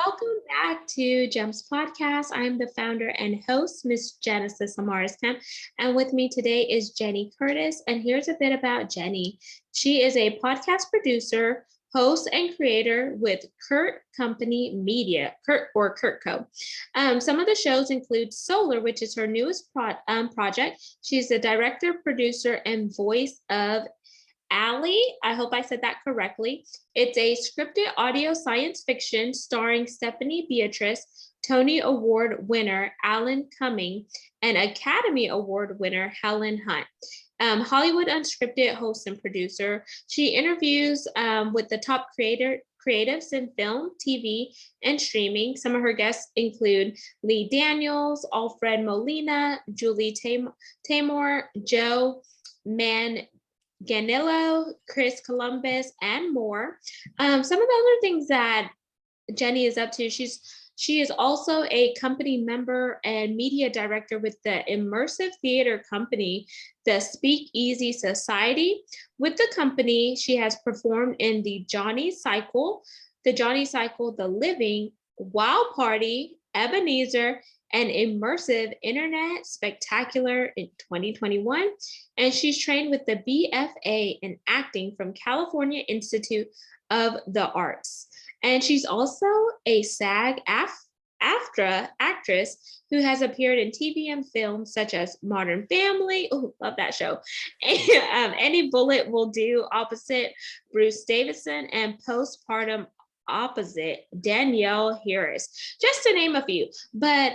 Welcome back to Gems Podcast. I'm the founder and host, Miss Genesis Amaris Kemp, and with me today is Jenny Curtis. And here's a bit about Jenny. She is a podcast producer, host, and creator with CurtCo Media, CurtCo. Some of the shows include Solar, which is her newest project. She's the director, producer, and voice of Allie, I hope I said that correctly. It's a scripted audio science fiction starring Stephanie Beatrice, Tony Award winner Alan Cumming, and Academy Award winner Helen Hunt. Hollywood Unscripted host and producer. She interviews with the top creatives in film, TV, and streaming. Some of her guests include Lee Daniels, Alfred Molina, Julie Taymor, Joe Ganillo, Chris Columbus, and more. Some of the other things that Jenny is up to, she is also a company member and media director with the immersive theater company, the Speakeasy Society. With the company, she has performed in the Johnny Cycle, The Living, Wild Party, Ebenezer, and Immersive Internet Spectacular in 2021. And she's trained with the BFA in acting from California Institute of the Arts. And she's also a SAG-AFTRA actress who has appeared in TV and films such as Modern Family, oh, love that show, Any Bullet Will Do opposite Bruce Davison, and Postpartum opposite Danielle Harris, just to name a few. But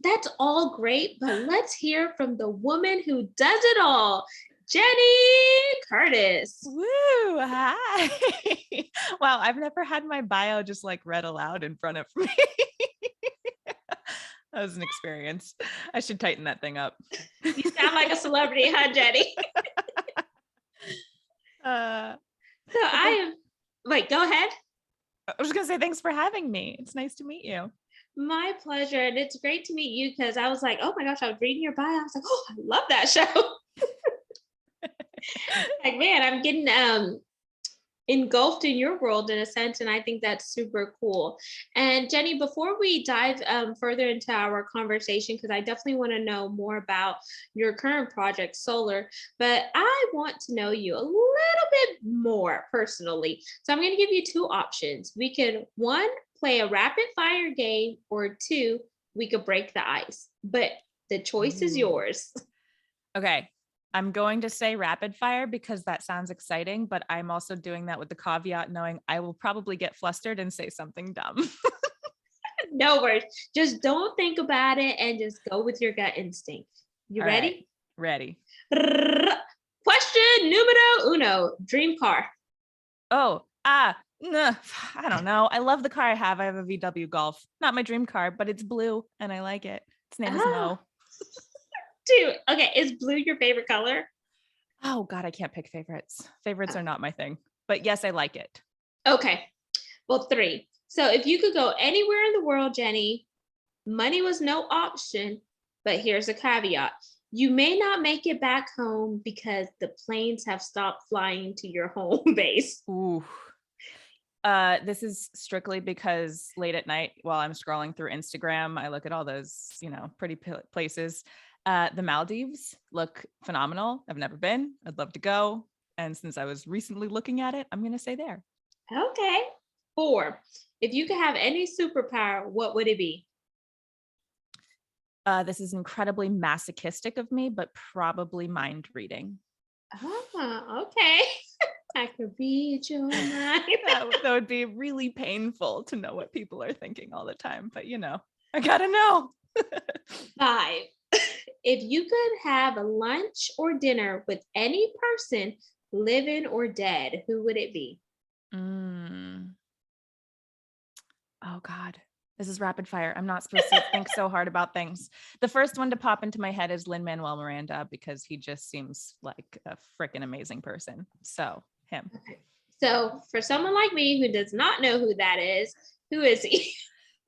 that's all great, but let's hear from the woman who does it all, Jenny Curtis. Woo! Hi. Wow, I've never had my bio just like read aloud in front of me. That was an experience. I should tighten that thing up. You sound like a celebrity, huh, Jenny? Wait, go ahead. I was just gonna say thanks for having me. It's nice to meet you. My pleasure. And it's great to meet you because I was like, oh my gosh, I was reading your bio. I was like, oh, I love that show. Like, man, I'm getting engulfed in your world in a sense. And I think that's super cool. And Jenny, before we dive further into our conversation, because I definitely want to know more about your current project, Solar, but I want to know you a little bit more personally. So I'm going to give you two options. We could, one, play a rapid fire game, or two, we could break the ice, but the choice is yours. Okay. I'm going to say rapid fire because that sounds exciting, but I'm also doing that with the caveat knowing I will probably get flustered and say something dumb. No worries. Just don't think about it and just go with your gut instinct. You ready? Right. Ready. Question numero uno, dream car. I don't know. I love the car I have. I have a VW Golf. Not my dream car, but it's blue and I like it. Its name is Mo. Dude, okay. Is blue your favorite color? Oh God, I can't pick favorites. Favorites are not my thing, but yes, I like it. Okay. Well, three. So if you could go anywhere in the world, Jenny, money was no option, but here's a caveat. You may not make it back home because the planes have stopped flying to your home base. Ooh. This is strictly because late at night while I'm scrolling through Instagram, I look at all those, pretty places. The Maldives look phenomenal. I've never been. I'd love to go. And since I was recently looking at it, I'm going to say there. Okay. 4. If you could have any superpower, what would it be? This is incredibly masochistic of me, but probably mind reading. Oh, okay. I could read your mind. that would be really painful to know what people are thinking all the time, but I gotta know. 5. If you could have a lunch or dinner with any person, living or dead, who would it be? Oh God, this is rapid fire. I'm not supposed to think so hard about things. The first one to pop into my head is Lin Manuel Miranda because he just seems like a freaking amazing person. So him. Okay. So for someone like me who does not know who that is, who is he?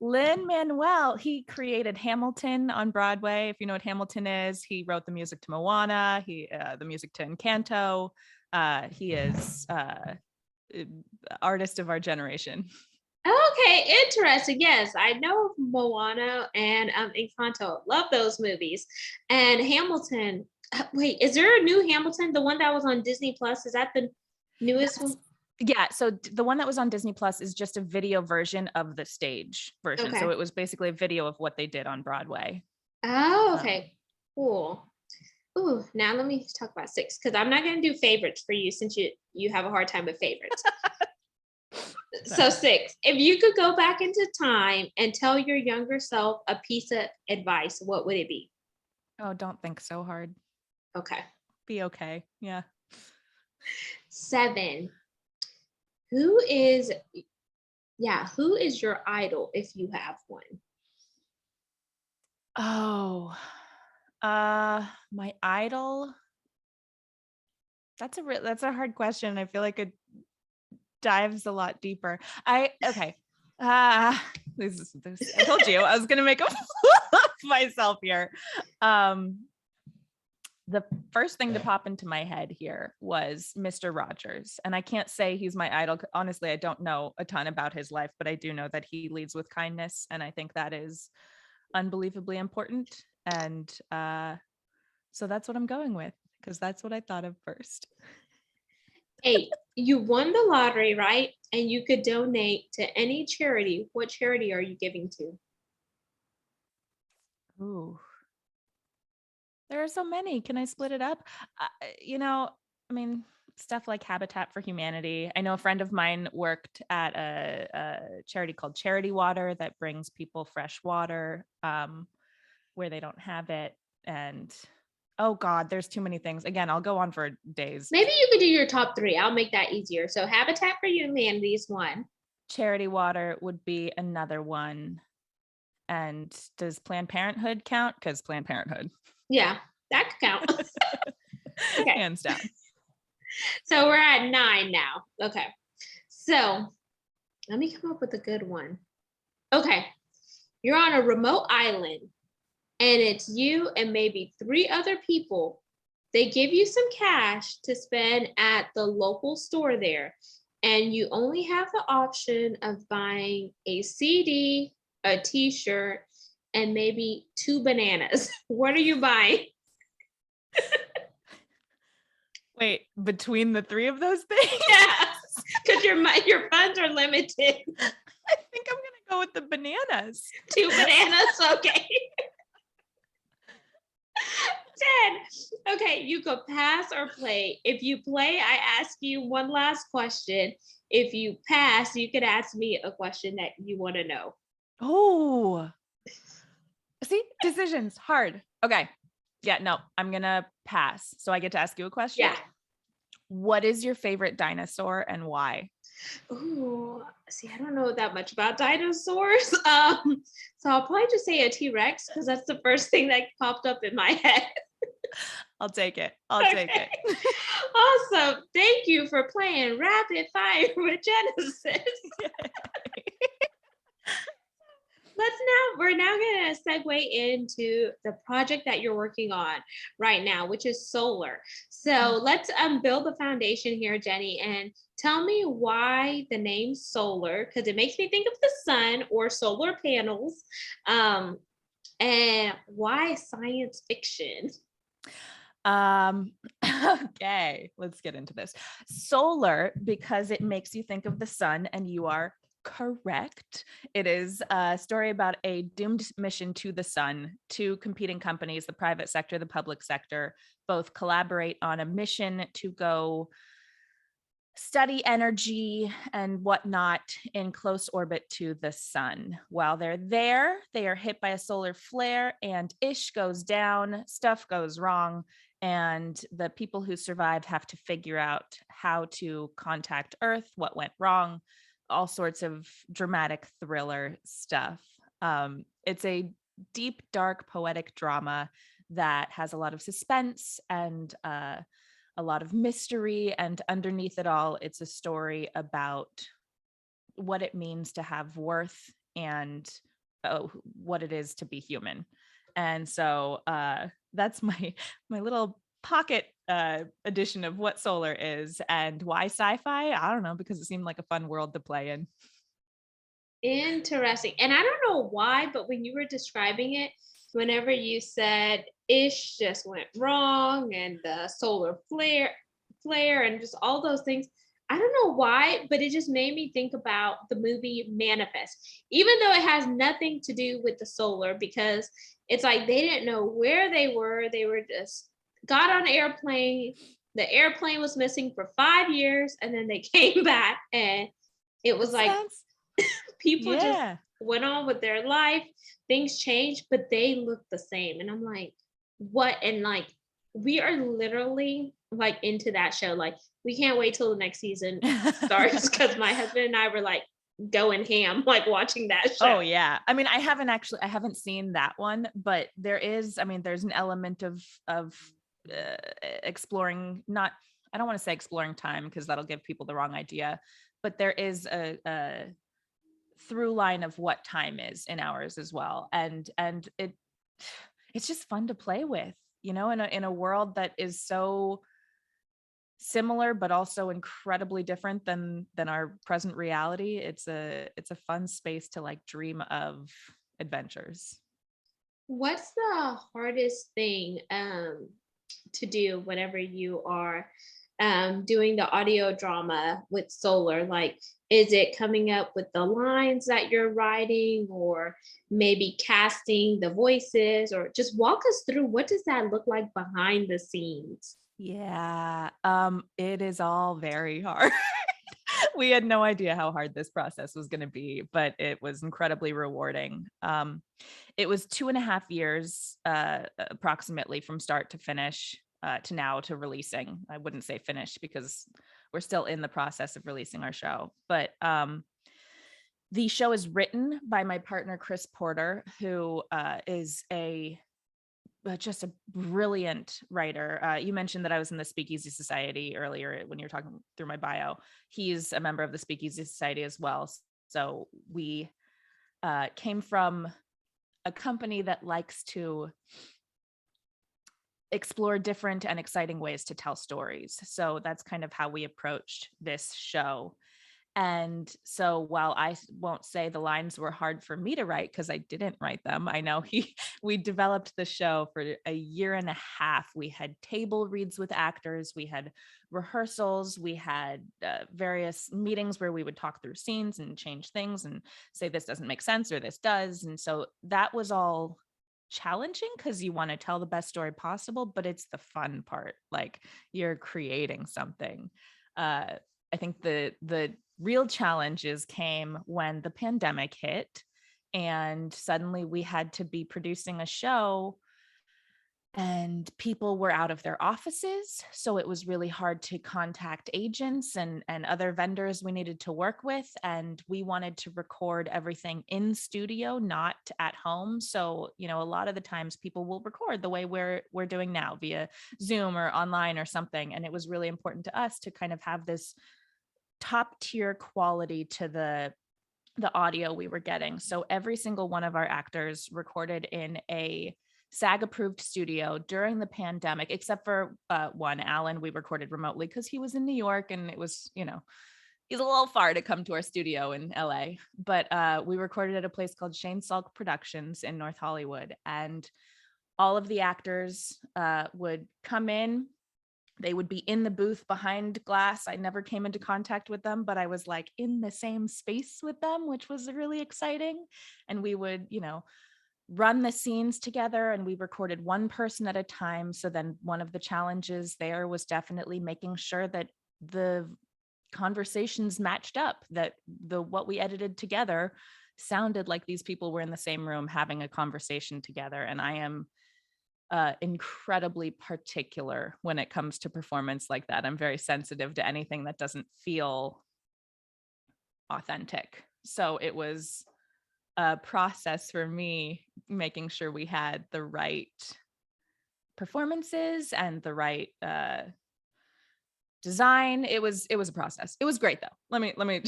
Lin Manuel, he created Hamilton on Broadway. If you know what Hamilton is, he wrote the music to Moana, the music to Encanto. He is artist of our generation. Okay, interesting. Yes, I know of Moana and Encanto. Love those movies. And Hamilton. Wait, is there a new Hamilton? The one that was on Disney Plus? Is that the newest That's, one? yeah. So the one that was on Disney Plus is just a video version of the stage version. So Okay. it was basically a video of what they did on Broadway. Oh, Um, okay. Cool. Ooh, now let me talk about six because I'm not gonna do favorites for you since you have a hard time with favorites. So six, if you could go back into time and tell your younger self a piece of advice, what would it be? oh, don't think so hard. Okay. Be okay. Yeah. Seven, who is who is your idol if you have one? Oh, my idol. That's a hard question. I feel like it dives a lot deeper. Okay. This I told you I was gonna make a fool of myself here. The first thing to pop into my head here was Mr. Rogers. And I can't say he's my idol. Honestly, I don't know a ton about his life, but I do know that he leads with kindness. And I think that is unbelievably important. And so that's what I'm going with, because that's what I thought of first. Eight, you won the lottery, right? And you could donate to any charity. What charity are you giving to? Ooh, there are so many. Can I split it up? I mean, stuff like Habitat for Humanity. I know a friend of mine worked at a charity called Charity Water that brings people fresh water where they don't have it. And oh God, there's too many things. Again, I'll go on for days. Maybe you could do your top three. I'll make that easier. So Habitat for Humanity is one. Charity Water would be another one. And does Planned Parenthood count? Because Planned Parenthood. Yeah, that could count. Okay. Hands down. So we're at 9 now. Okay. So let me come up with a good one. Okay. You're on a remote island and it's you and maybe 3 other people. They give you some cash to spend at the local store there. And you only have the option of buying a CD, a t-shirt, and maybe 2 bananas. What are you buying? Wait, between the 3 of those things? Yeah, because your funds are limited. I think I'm gonna go with the bananas. 2 bananas, okay. 10. Okay, you could pass or play. If you play, I ask you one last question. If you pass, you could ask me a question that you want to know. Oh, see, decisions hard. Okay. Yeah, no, I'm gonna pass. So I get to ask you a question. Yeah. What is your favorite dinosaur and why? Oh, see, I don't know that much about dinosaurs. So I'll probably just say a T-Rex because that's the first thing that popped up in my head. I'll take it. I'll take it. Awesome. Thank you for playing Rapid Fire with Genesis. We're now going to segue into the project that you're working on right now, which is solar. So let's build the foundation here, Jenny, and tell me why the name solar, because it makes me think of the sun or solar panels, and why science fiction? Okay, let's get into this. Solar, because it makes you think of the sun, and you are correct. It is a story about a doomed mission to the sun. 2 competing companies, the private sector, the public sector, both collaborate on a mission to go study energy and whatnot in close orbit to the sun. While they're there, they are hit by a solar flare and ish goes down, stuff goes wrong, and the people who survived have to figure out how to contact Earth, what went wrong, all sorts of dramatic thriller stuff. It's a deep, dark, poetic drama that has a lot of suspense and a lot of mystery. And underneath it all, it's a story about what it means to have worth and what it is to be human. And so that's my little pocket edition of what solar is. And why sci-fi? I don't know, because it seemed like a fun world to play in. Interesting. And I don't know why, but when you were describing it, whenever you said ish just went wrong and the solar flare and just all those things, I don't know why, but it just made me think about the movie Manifest. Even though it has nothing to do with the solar, because it's like they didn't know where they were. They were just got on an airplane. The airplane was missing for 5 years and then they came back and it was Makes like sense. people just Yeah. went on with their life. Things changed, but they look the same. And I'm like, what? And like, we are literally like into that show. Like, we can't wait till the next season starts because my husband and I were like going ham, like watching that show. Oh yeah. I mean, I haven't seen that one, but there's an element of exploring, not, I don't want to say exploring time because that'll give people the wrong idea, but there is a through line of what time is in ours as well. And it's just fun to play with, in a world that is so similar but also incredibly different than our present reality. It's a fun space to like dream of adventures. What's the hardest thing to do whenever you are doing the audio drama with solar? Like, is it coming up with the lines that you're writing, or maybe casting the voices, or just walk us through what does that look like behind the scenes? Yeah, it is all very hard. We had no idea how hard this process was going to be, but it was incredibly rewarding. It was 2.5 years, approximately, from start to finish, to now to releasing. I wouldn't say finished because we're still in the process of releasing our show, but the show is written by my partner, Chris Porter, who is just a brilliant writer. You mentioned that I was in the Speakeasy Society earlier when you were talking through my bio. He's a member of the Speakeasy Society as well. So we came from a company that likes to explore different and exciting ways to tell stories. So that's kind of how we approached this show. And so while I won't say the lines were hard for me to write because I didn't write them, I know we developed the show for a year and a half. We had table reads with actors, we had rehearsals, we had various meetings where we would talk through scenes and change things and say this doesn't make sense or this does. And so that was all challenging because you want to tell the best story possible, but it's the fun part. Like, you're creating something. I think the real challenges came when the pandemic hit and suddenly we had to be producing a show and people were out of their offices. So it was really hard to contact agents and other vendors we needed to work with. And we wanted to record everything in studio, not at home. So, a lot of the times people will record the way we're doing now via Zoom or online or something. And it was really important to us to kind of have this top tier quality to the audio we were getting. So every single one of our actors recorded in a SAG approved studio during the pandemic, except for one, Alan, we recorded remotely because he was in New York and it was, he's a little far to come to our studio in LA. But we recorded at a place called Shane Salk Productions in North Hollywood. And all of the actors would come in. They would be in the booth behind glass. I never came into contact with them, but I was like in the same space with them, which was really exciting. And we would, run the scenes together and we recorded one person at a time. So then one of the challenges there was definitely making sure that the conversations matched up, that what we edited together sounded like these people were in the same room having a conversation together. And I am incredibly particular when it comes to performance like that. I'm very sensitive to anything that doesn't feel authentic. So it was a process for me making sure we had the right performances and the right design. It was a process. It was great though. Let me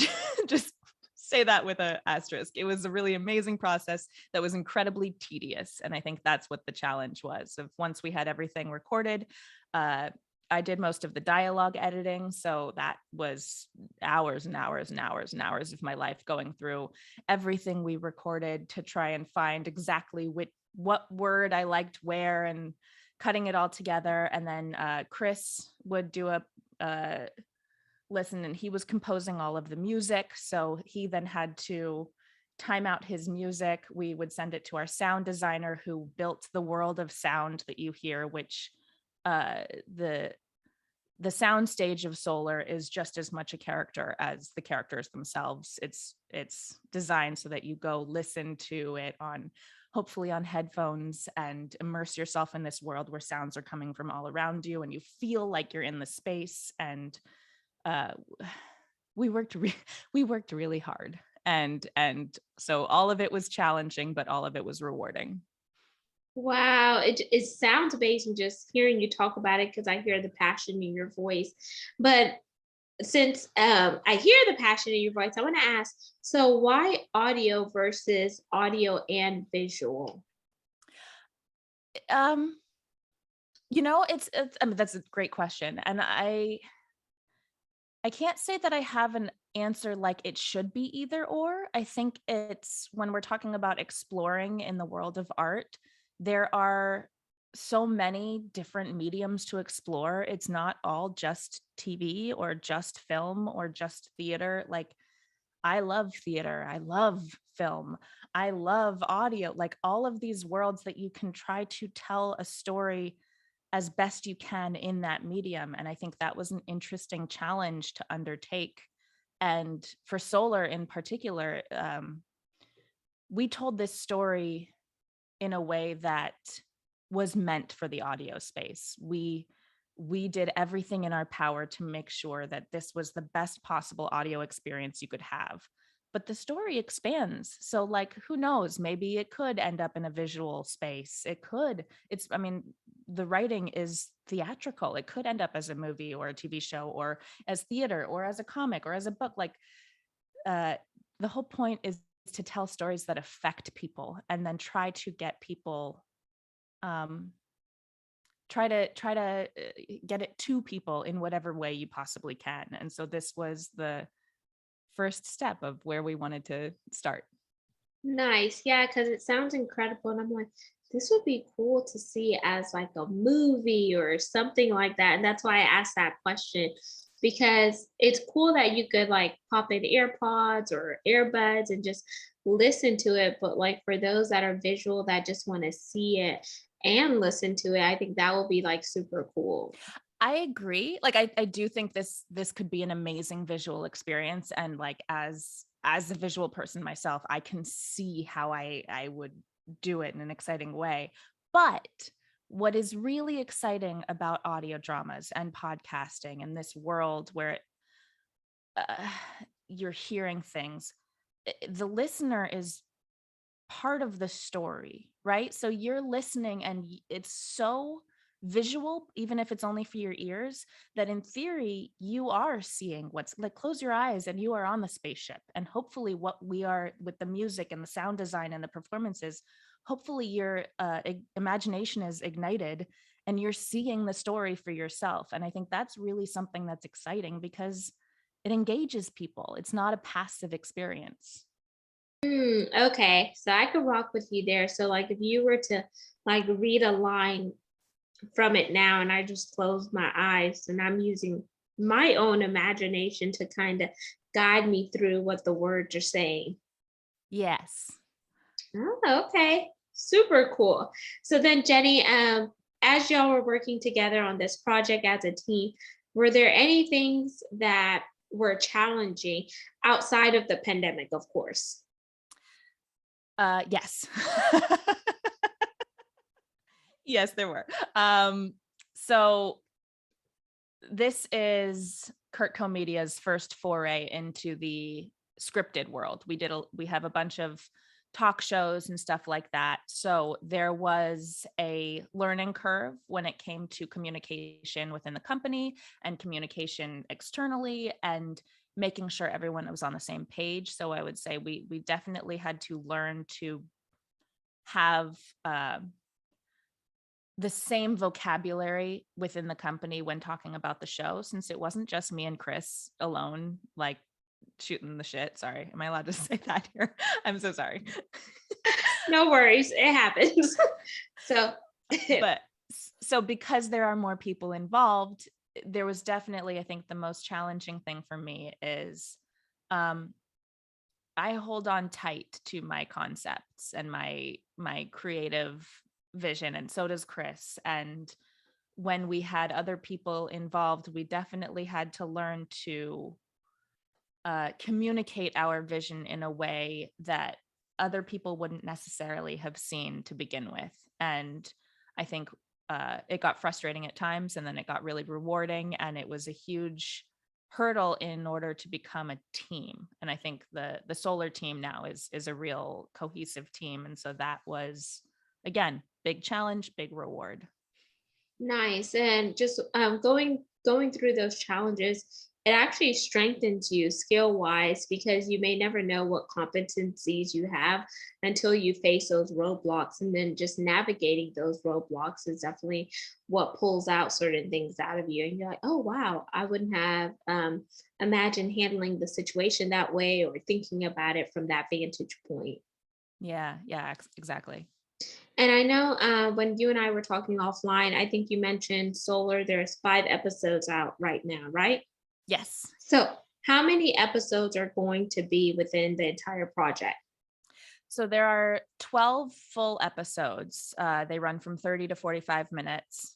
just say that with an asterisk. It was a really amazing process that was incredibly tedious. And I think that's what the challenge was. Of once we had everything recorded, I did most of the dialogue editing. So that was hours and hours and hours and hours of my life going through everything we recorded to try and find exactly what word I liked where and cutting it all together. And then Chris would do a listen, and he was composing all of the music. So he then had to time out his music. We would send it to our sound designer who built the world of sound that you hear, which the sound stage of Solar is just as much a character as the characters themselves. It's designed so that you go listen to it on, hopefully on headphones, and immerse yourself in this world where sounds are coming from all around you and you feel like you're in the space. And uh, we worked really hard, and so all of it was challenging, but all of it was rewarding. Wow, it sounds amazing just hearing you talk about it because I hear the passion in your voice. But since I hear the passion in your voice, I want to ask, so why audio versus audio and visual? Um, it's I mean, that's a great question, and I can't say that I have an answer like it should be either or. I think it's when we're talking about exploring in the world of art, there are so many different mediums to explore. It's not all just TV or just film or just theater. Like, I love theater, I love film, I love audio, like all of these worlds that you can try to tell a story as best you can in that medium. And I think that was an interesting challenge to undertake. And for Solar in particular, we told this story in a way that was meant for the audio space. We did everything in our power to make sure that this was the best possible audio experience you could have. But the story expands. So like, who knows, maybe it could end up in a visual space. I mean, the writing is theatrical. It could end up as a movie or a TV show or as theater or as a comic or as a book. Like uh, the whole point is to tell stories that affect people and then try to get people um, try to get it to people in whatever way you possibly can. And so this was the first step of where we wanted to start. Nice. Yeah, because it sounds incredible. And I'm like, this would be cool to see as like a movie or something like that. And that's why I asked that question because it's cool that you could like pop in AirPods or earbuds and just listen to it. But like for those that are visual that just want to see it and listen to it, I think that will be like super cool. I agree. Like I do think this could be an amazing visual experience. And like as a visual person myself, I can see how I would do it in an exciting way. But what is really exciting about audio dramas and podcasting and this world where uh, you're hearing things, the listener is part of the story, right? So you're listening and it's so visual, even if it's only for your ears, that in theory, you are seeing what's like, close your eyes and you are on the spaceship. And hopefully, what we are with the music and the sound design and the performances, hopefully your imagination is ignited and you're seeing the story for yourself. And I think that's really something that's exciting because it engages people. It's not a passive experience. Okay, so I could rock with you there. So like if you were to like read a line from it now and I just close my eyes and I'm using my own imagination to kind of guide me through what the words are saying. Yes. Oh, okay. Super cool. So then Jenny, as y'all were working together on this project as a team, were there any things that were challenging outside of the pandemic, of course? Yes. Yes, there were. So this is CurtCo Media's first foray into the scripted world. We have a bunch of talk shows and stuff like that. So there was a learning curve when it came to communication within the company and communication externally and making sure everyone was on the same page. So I would say we definitely had to learn to have the same vocabulary within the company when talking about the show, since it wasn't just me and Chris alone, like shooting the shit. Sorry. Am I allowed to say that here? I'm so sorry. No worries, it happens. So, But so because there are more people involved, there was definitely, I think the most challenging thing for me is um I hold on tight to my concepts and my creative vision, and so does Chris. And when we had other people involved, we definitely had to learn to communicate our vision in a way that other people wouldn't necessarily have seen to begin with. And I think it got frustrating at times, and then it got really rewarding, and it was a huge hurdle in order to become a team. And I think the solar team now is a real cohesive team, and so that was, again, big challenge, big reward. nice. And just going through those challenges, it actually strengthens you skill wise because you may never know what competencies you have until you face those roadblocks. And then just navigating those roadblocks is definitely what pulls out certain things out of you. And you're like, oh wow, I wouldn't have imagined handling the situation that way or thinking about it from that vantage point. Yeah, yeah, exactly. And I know when you and I were talking offline, I think you mentioned Solar. There's 5 episodes out right now, right? Yes. So, how many episodes are going to be within the entire project? So there are 12 full episodes. They run from 30 to 45 minutes.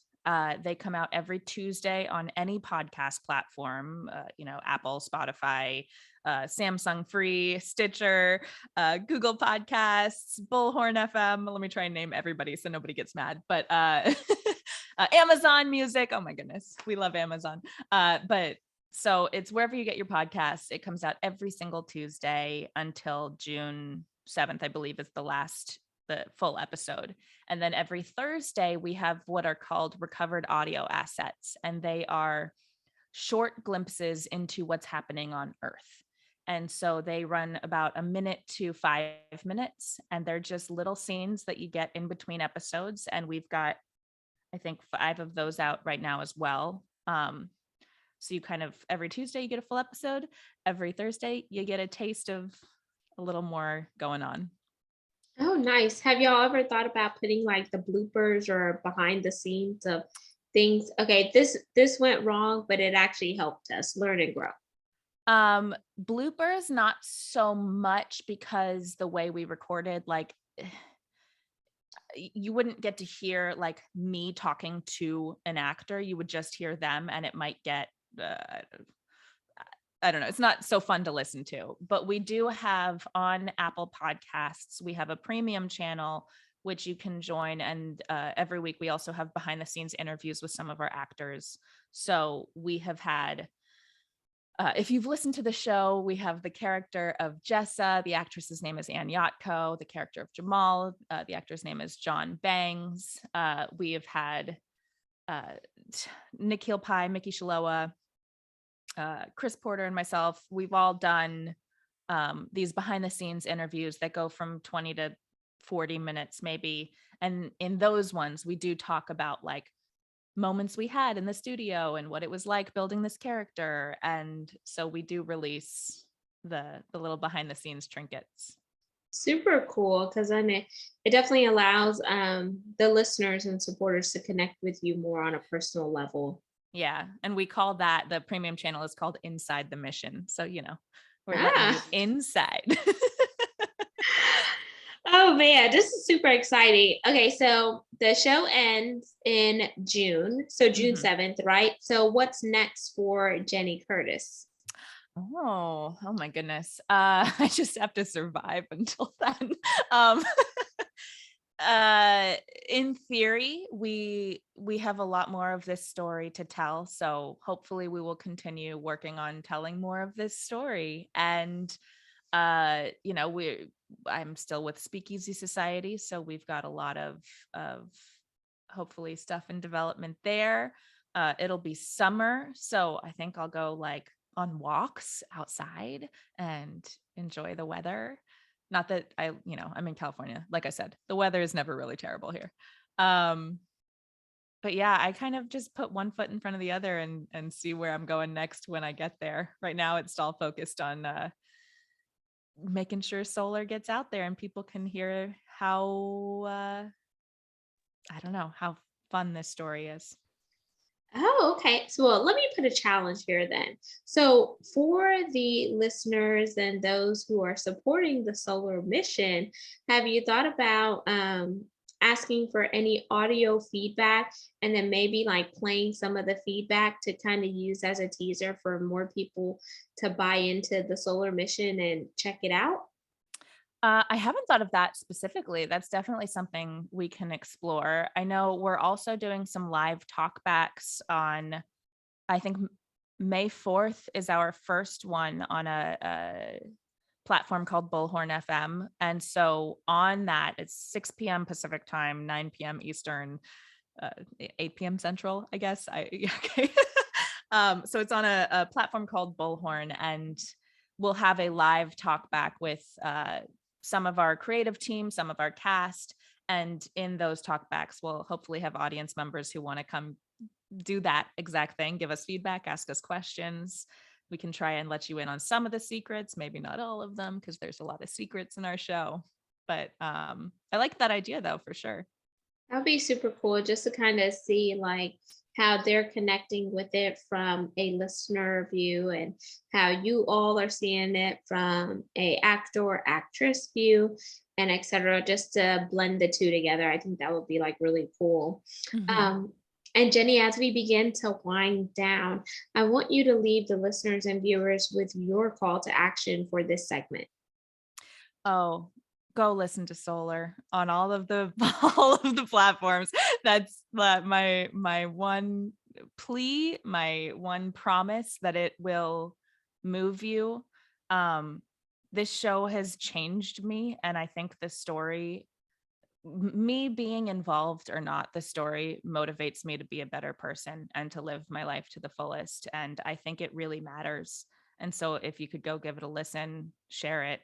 They come out every Tuesday on any podcast platform, Apple, Spotify, Samsung Free, Stitcher, Google Podcasts, Bullhorn FM. Let me try and name everybody so nobody gets mad. But Amazon Music. Oh my goodness, we love Amazon. But so it's wherever you get your podcasts. It comes out every single Tuesday until June 7th, I believe, is the full episode. And then every Thursday, we have what are called recovered audio assets, and they are short glimpses into what's happening on Earth. And so they run about a minute to 5 minutes, and they're just little scenes that you get in between episodes. And we've got, I think, 5 of those out right now as well. So you kind of, every Tuesday you get a full episode. Every Thursday you get a taste of a little more going on. Oh, nice. Have y'all ever thought about putting like the bloopers or behind the scenes of things? Okay, this went wrong, but it actually helped us learn and grow. Bloopers, not so much, because the way we recorded, like, you wouldn't get to hear like me talking to an actor. You would just hear them, and it might get I don't know. It's not so fun to listen to, but we do have on Apple Podcasts, we have a premium channel which you can join. And every week we also have behind the scenes interviews with some of our actors. So we have had, if you've listened to the show, we have the character of Jessa. The actress's name is Ann Yatko. The character of Jamal, the actor's name is John Bangs. We have had Nikhil Pai, Mickey Shaloa, Chris Porter, and myself. We've all done these behind the scenes interviews that go from 20 to 40 minutes maybe. And in those ones, we do talk about like moments we had in the studio and what it was like building this character. And so we do release the little behind the scenes trinkets. Super cool because then it definitely allows the listeners and supporters to connect with you more on a personal level. Yeah. And we call that, the premium channel is called Inside the Mission. So, we're letting you Ah. inside. Oh man, this is super exciting. Okay, so the show ends in June. So June Mhm. 7th, right? So what's next for Jenny Curtis? Oh my goodness. I just have to survive until then. Um, in theory, we have a lot more of this story to tell. So hopefully we will continue working on telling more of this story. And I'm still with Speakeasy Society, so we've got a lot of hopefully stuff in development there. It'll be summer, so I think I'll go like on walks outside and enjoy the weather. Not that I'm in California. Like I said, the weather is never really terrible here. but yeah, I kind of just put one foot in front of the other and see where I'm going next when I get there. Right now, it's all focused on making sure solar gets out there and people can hear how I don't know how fun this story is. Oh, okay. So, well, let me put a challenge here then. So, for the listeners and those who are supporting the solar mission, have you thought about asking for any audio feedback and then maybe like playing some of the feedback to kind of use as a teaser for more people to buy into the solar mission and check it out? I haven't thought of that specifically. That's definitely something we can explore. I know we're also doing some live talkbacks on, I think May 4th is our first one on a platform called Bullhorn FM. And so on that, it's 6 p.m. Pacific time, 9 p.m. Eastern, 8 p.m. Central, I guess. Yeah, okay. So it's on a platform called Bullhorn, and we'll have a live talk back with some of our creative team, some of our cast. And in those talkbacks, we'll hopefully have audience members who want to come do that exact thing, give us feedback, ask us questions. We can try and let you in on some of the secrets, maybe not all of them, because there's a lot of secrets in our show. But I like that idea though, for sure. That'd be super cool just to kind of see like how they're connecting with it from a listener view and how you all are seeing it from a actor or actress view and etc. Just to blend the two together. I think that would be like really cool. Mhm. Um, and Jenny, as we begin to wind down, I want you to leave the listeners and viewers with your call to action for this segment. Oh, go listen to Solar on all of the all of the platforms. That's my one plea, my one promise that it will move you. Um, this show has changed me, and I think the story, me being involved or not, the story motivates me to be a better person and to live my life to the fullest. And I think it really matters. And so if you could go give it a listen, share it.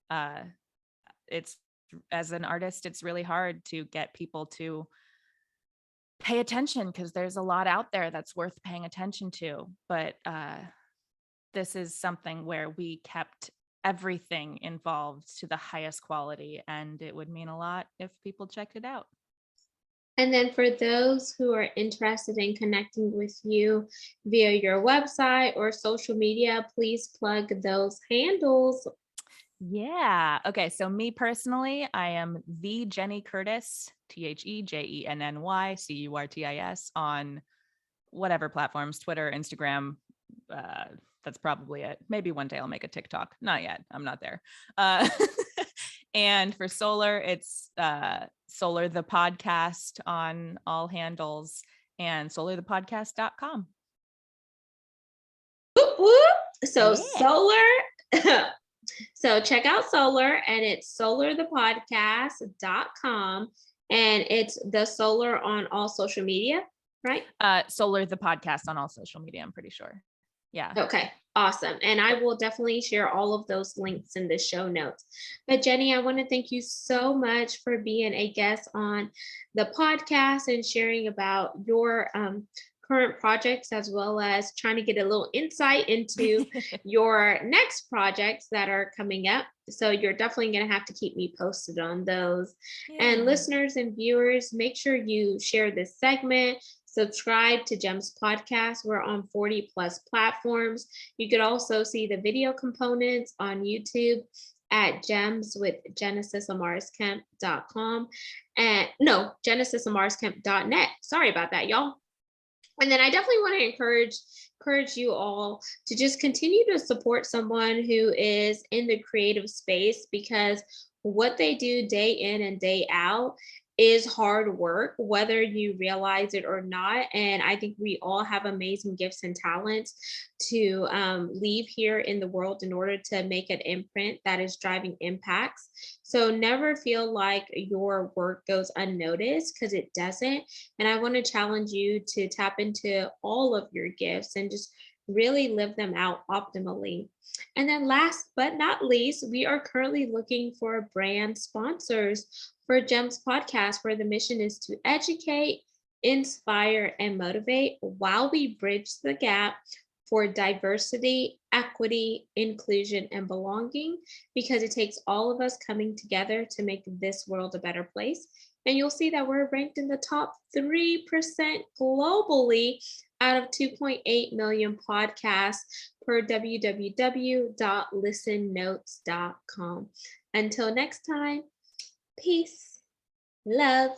Uh, it's as an artist, it's really hard to get people to pay attention because there's a lot out there that's worth paying attention to. But this is something where we kept everything involved to the highest quality, and it would mean a lot if people checked it out. And then for those who are interested in connecting with you via your website or social media, please plug those handles. Yeah. Okay. So me personally, I am the Jenny Curtis, TheJennyCurtis on whatever platforms, Twitter, Instagram. Uh, that's probably it. Maybe one day I'll make a TikTok. Not yet. I'm not there. Uh, and for Solar, it's Solar the Podcast on all handles and solarthepodcast.com. Whoop, whoop. So Yeah. solar. So check out Solar and it's solarthepodcast.com and it's the Solar on all social media, right? Solar the Podcast on all social media, I'm pretty sure. Yeah. Okay, awesome. And I will definitely share all of those links in the show notes. But Jenny, I want to thank you so much for being a guest on the podcast and sharing about your current projects as well as trying to get a little insight into your next projects that are coming up. So you're definitely going to have to keep me posted on those. And Yeah. listeners and viewers, make sure you share this segment. Subscribe to GEMS Podcast. We're on 40 plus platforms. You could also see the video components on YouTube at GEMS with GenesisAmarisKemp.com and no, GenesisAmarisKemp.net. Sorry about that, y'all. And then I definitely want to encourage you all to just continue to support someone who is in the creative space because what they do day in and day out is hard work, whether you realize it or not. And I think we all have amazing gifts and talents to leave here in the world in order to make an imprint that is driving impacts. So never feel like your work goes unnoticed because it doesn't. And I want to challenge you to tap into all of your gifts and just really live them out optimally. And then last but not least, we are currently looking for brand sponsors for GEMS podcast, where the mission is to educate, inspire, and motivate while we bridge the gap for diversity, equity, inclusion, and belonging, because it takes all of us coming together to make this world a better place. And you'll see that we're ranked in the top 3% globally out of 2.8 million podcasts per www.listennotes.com. Until next time, peace, love,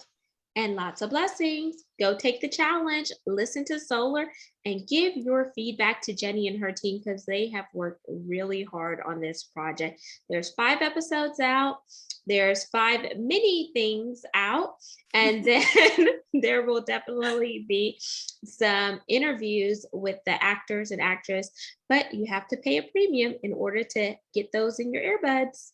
and lots of blessings. Go take the challenge, listen to Solar, and give your feedback to Jenny and her team because they have worked really hard on this project. There's 5 episodes out. There's 5 mini things out. And then there will definitely be some interviews with the actors and actress, but you have to pay a premium in order to get those in your earbuds.